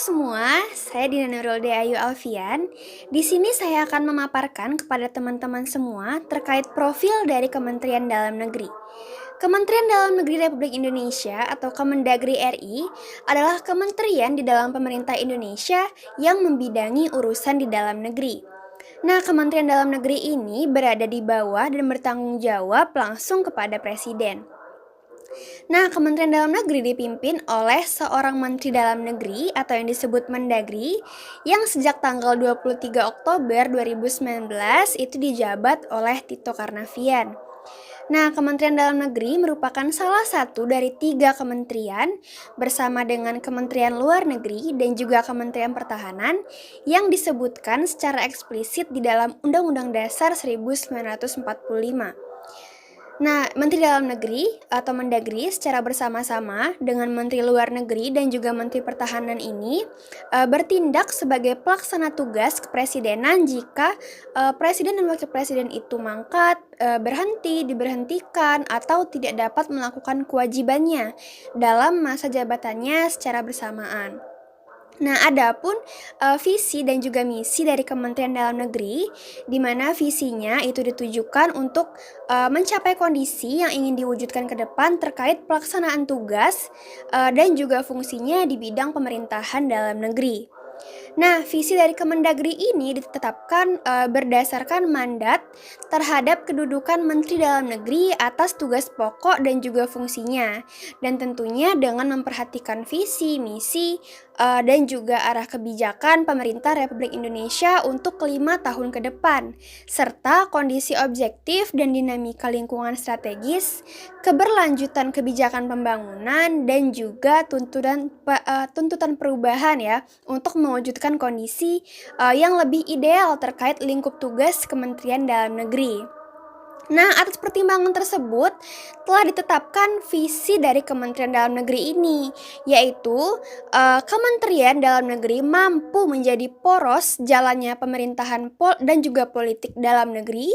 semua, saya Dina Nurul Deayu Alfian. Di sini saya akan memaparkan kepada teman-teman semua terkait profil dari Kementerian Dalam Negeri. Kementerian Dalam Negeri Republik Indonesia atau Kemendagri RI adalah kementerian di dalam pemerintah Indonesia yang membidangi urusan di dalam negeri. Nah, Kementerian Dalam Negeri ini berada di bawah dan bertanggung jawab langsung kepada Presiden. Nah, Kementerian Dalam Negeri dipimpin oleh seorang Menteri Dalam Negeri atau yang disebut Mendagri yang sejak tanggal 23 Oktober 2019 itu dijabat oleh Tito Karnavian. Nah, Kementerian Dalam Negeri merupakan salah satu dari 3 kementerian bersama dengan Kementerian Luar Negeri dan juga Kementerian Pertahanan yang disebutkan secara eksplisit di dalam Undang-Undang Dasar 1945. Nah, Menteri Dalam Negeri atau Mendagri secara bersama-sama dengan Menteri Luar Negeri dan juga Menteri Pertahanan ini bertindak sebagai pelaksana tugas kepresidenan jika Presiden dan Wakil Presiden itu mangkat, berhenti, diberhentikan, atau tidak dapat melakukan kewajibannya dalam masa jabatannya secara bersamaan. Nah, adapun visi dan juga misi dari Kementerian Dalam Negeri, di mana visinya itu ditujukan untuk mencapai kondisi yang ingin diwujudkan ke depan terkait pelaksanaan tugas dan juga fungsinya di bidang pemerintahan dalam negeri. Nah, visi dari Kemendagri ini ditetapkan berdasarkan mandat terhadap kedudukan Menteri Dalam Negeri atas tugas pokok dan juga fungsinya, dan tentunya dengan memperhatikan visi, misi, dan juga arah kebijakan pemerintah Republik Indonesia untuk 5 tahun ke depan, serta kondisi objektif dan dinamika lingkungan strategis, keberlanjutan kebijakan pembangunan, dan juga tuntutan perubahan ya untuk mewujudkan kondisi yang lebih ideal terkait lingkup tugas Kementerian Dalam Negeri. Nah, atas pertimbangan tersebut telah ditetapkan visi dari Kementerian Dalam Negeri ini, yaitu Kementerian Dalam Negeri mampu menjadi poros jalannya pemerintahan dan juga politik dalam negeri,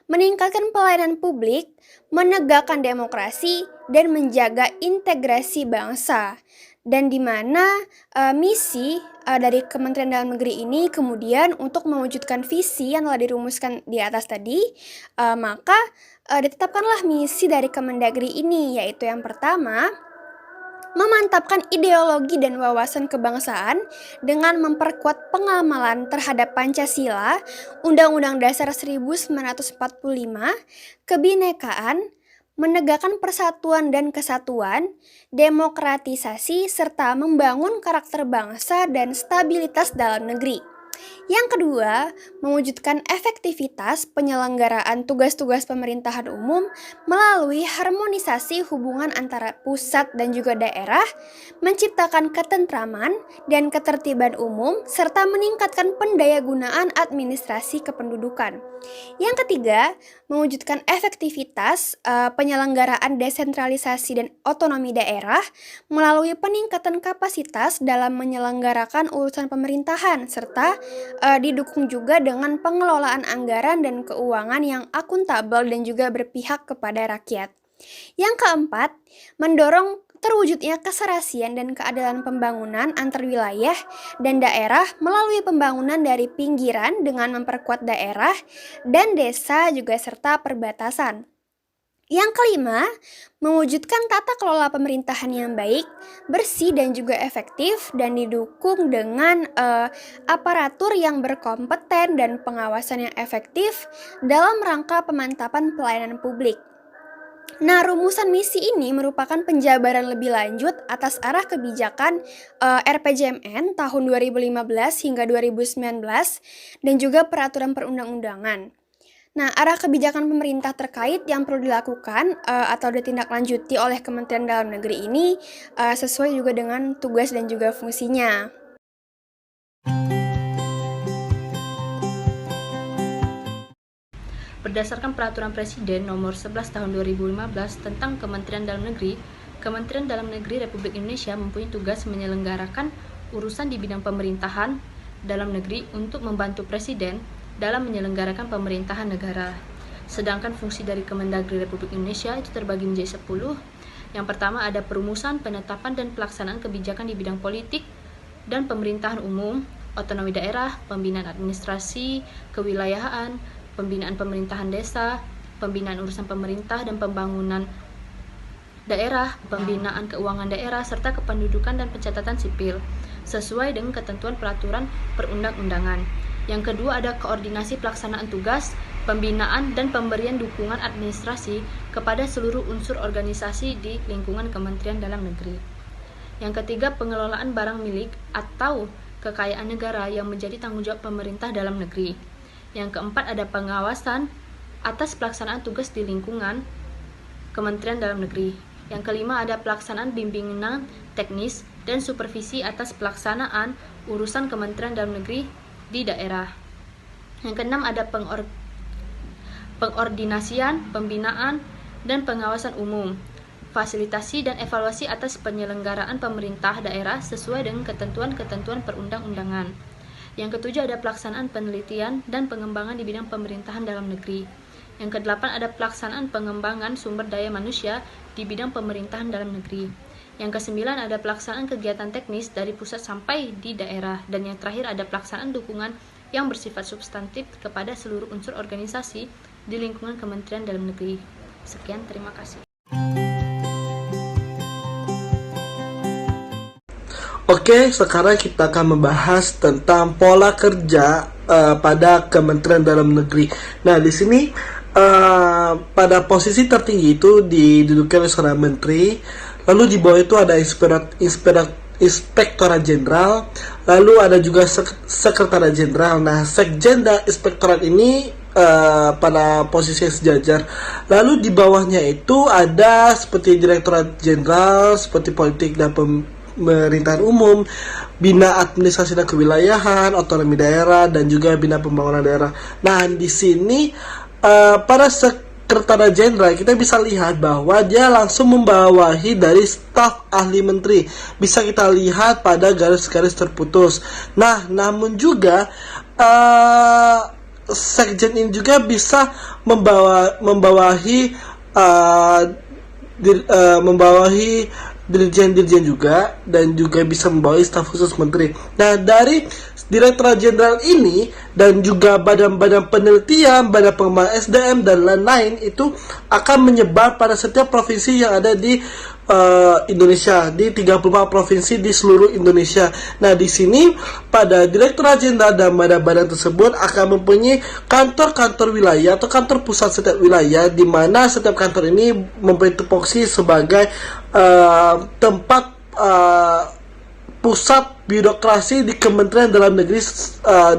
meningkatkan pelayanan publik, menegakkan demokrasi, dan menjaga integrasi bangsa. Dan di mana misi dari Kementerian Dalam Negeri ini kemudian untuk mewujudkan visi yang telah dirumuskan di atas tadi, maka ditetapkanlah misi dari Kemendagri ini, yaitu yang pertama, memantapkan ideologi dan wawasan kebangsaan dengan memperkuat pengamalan terhadap Pancasila, Undang-Undang Dasar 1945, kebinekaan, menegakkan persatuan dan kesatuan, demokratisasi, serta membangun karakter bangsa dan stabilitas dalam negeri. Yang kedua, mewujudkan efektivitas penyelenggaraan tugas-tugas pemerintahan umum melalui harmonisasi hubungan antara pusat dan juga daerah, menciptakan ketentraman dan ketertiban umum, serta meningkatkan pendayagunaan administrasi kependudukan. Yang ketiga, mewujudkan efektivitas penyelenggaraan desentralisasi dan otonomi daerah melalui peningkatan kapasitas dalam menyelenggarakan urusan pemerintahan, serta didukung juga dengan pengelolaan anggaran dan keuangan yang akuntabel dan juga berpihak kepada rakyat. Yang keempat, mendorong terwujudnya keserasian dan keadilan pembangunan antar wilayah dan daerah melalui pembangunan dari pinggiran dengan memperkuat daerah dan desa juga serta perbatasan. Yang kelima, mewujudkan tata kelola pemerintahan yang baik, bersih dan juga efektif dan didukung dengan aparatur yang berkompeten dan pengawasan yang efektif dalam rangka pemantapan pelayanan publik. Nah, rumusan misi ini merupakan penjabaran lebih lanjut atas arah kebijakan RPJMN tahun 2015 hingga 2019 dan juga peraturan perundang-undangan. Nah, arah kebijakan pemerintah terkait yang perlu dilakukan atau ditindaklanjuti oleh Kementerian Dalam Negeri ini sesuai juga dengan tugas dan juga fungsinya. Berdasarkan Peraturan Presiden Nomor 11 Tahun 2015 tentang Kementerian Dalam Negeri, Kementerian Dalam Negeri Republik Indonesia mempunyai tugas menyelenggarakan urusan di bidang pemerintahan dalam negeri untuk membantu Presiden dalam menyelenggarakan pemerintahan negara. Sedangkan fungsi dari Kemendagri Republik Indonesia itu terbagi menjadi 10. Yang pertama ada perumusan, penetapan, dan pelaksanaan kebijakan di bidang politik, dan pemerintahan umum, otonomi daerah, pembinaan administrasi, kewilayahan, pembinaan pemerintahan desa, pembinaan urusan pemerintah dan pembangunan daerah, pembinaan keuangan daerah, serta kependudukan dan pencatatan sipil, sesuai dengan ketentuan peraturan perundang-undangan. Yang kedua ada koordinasi pelaksanaan tugas, pembinaan dan pemberian dukungan administrasi kepada seluruh unsur organisasi di lingkungan Kementerian Dalam Negeri. Yang ketiga, pengelolaan barang milik atau kekayaan negara yang menjadi tanggung jawab pemerintah dalam negeri. Yang keempat, ada pengawasan atas pelaksanaan tugas di lingkungan Kementerian Dalam Negeri. Yang kelima, ada pelaksanaan bimbingan teknis dan supervisi atas pelaksanaan urusan Kementerian Dalam Negeri di daerah. Yang keenam, ada pengordinasian, pembinaan, dan pengawasan umum, fasilitasi dan evaluasi atas penyelenggaraan pemerintah daerah sesuai dengan ketentuan-ketentuan perundang-undangan. Yang ketujuh, ada pelaksanaan penelitian dan pengembangan di bidang pemerintahan dalam negeri. Yang kedelapan, ada pelaksanaan pengembangan sumber daya manusia di bidang pemerintahan dalam negeri. Yang kesembilan, ada pelaksanaan kegiatan teknis dari pusat sampai di daerah. Dan yang terakhir, ada pelaksanaan dukungan yang bersifat substantif kepada seluruh unsur organisasi di lingkungan Kementerian Dalam Negeri. Sekian, terima kasih. Oke, sekarang kita akan membahas tentang pola kerja pada Kementerian Dalam Negeri. Nah, di sini pada posisi tertinggi itu diduduki oleh seorang menteri, lalu di bawah itu ada Inspektorat Jenderal, lalu ada juga Sekretariat Jenderal. Nah, Sekjen dan Inspektorat ini pada posisi yang sejajar. Lalu di bawahnya itu ada seperti Direktorat Jenderal, seperti politik dan pemerintahan umum, bina administrasi dan kewilayahan, otonomi daerah, dan juga bina pembangunan daerah. Nah, di sini pada Sekretariat Jenderal kita bisa lihat bahwa dia langsung membawahi dari staf ahli menteri. Bisa kita lihat pada garis-garis terputus. Nah, namun juga Sekjen ini juga bisa membawahi dirjen-dirjen juga, dan juga bisa membawahi staf khusus menteri. Nah, dari Direktorat Jenderal ini dan juga badan-badan penelitian, badan pengembangan SDM dan lain-lain itu akan menyebar pada setiap provinsi yang ada di Indonesia, di 34 provinsi di seluruh Indonesia. Nah, di sini pada Direktorat Jenderal dan badan-badan tersebut akan mempunyai kantor-kantor wilayah atau kantor pusat setiap wilayah, di mana setiap kantor ini mempunyai tupoksi sebagai tempat pusat birokrasi di Kementerian Dalam Negeri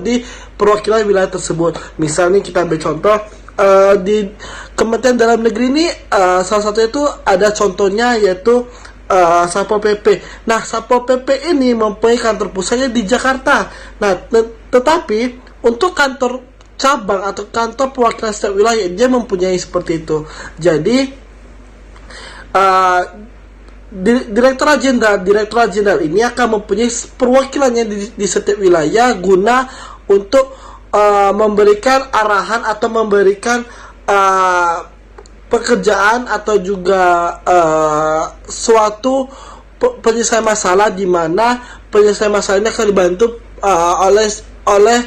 di perwakilan wilayah tersebut. Misalnya kita ambil contoh di Kementerian Dalam Negeri ini, salah satu itu ada contohnya yaitu Satpol PP. Nah, Satpol PP ini mempunyai kantor pusatnya di Jakarta. Nah, tetapi untuk kantor cabang atau kantor perwakilan setiap wilayah dia mempunyai seperti itu. Jadi Direktorat Jenderal ini akan mempunyai perwakilannya di setiap wilayah guna untuk memberikan arahan atau memberikan pekerjaan atau juga suatu penyelesaian masalah, di mana penyelesaian masalah ini akan dibantu oleh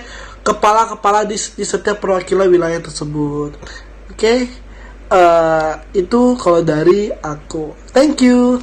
kepala-kepala di setiap perwakilan wilayah tersebut. Oke. Itu kalau dari aku. Thank you.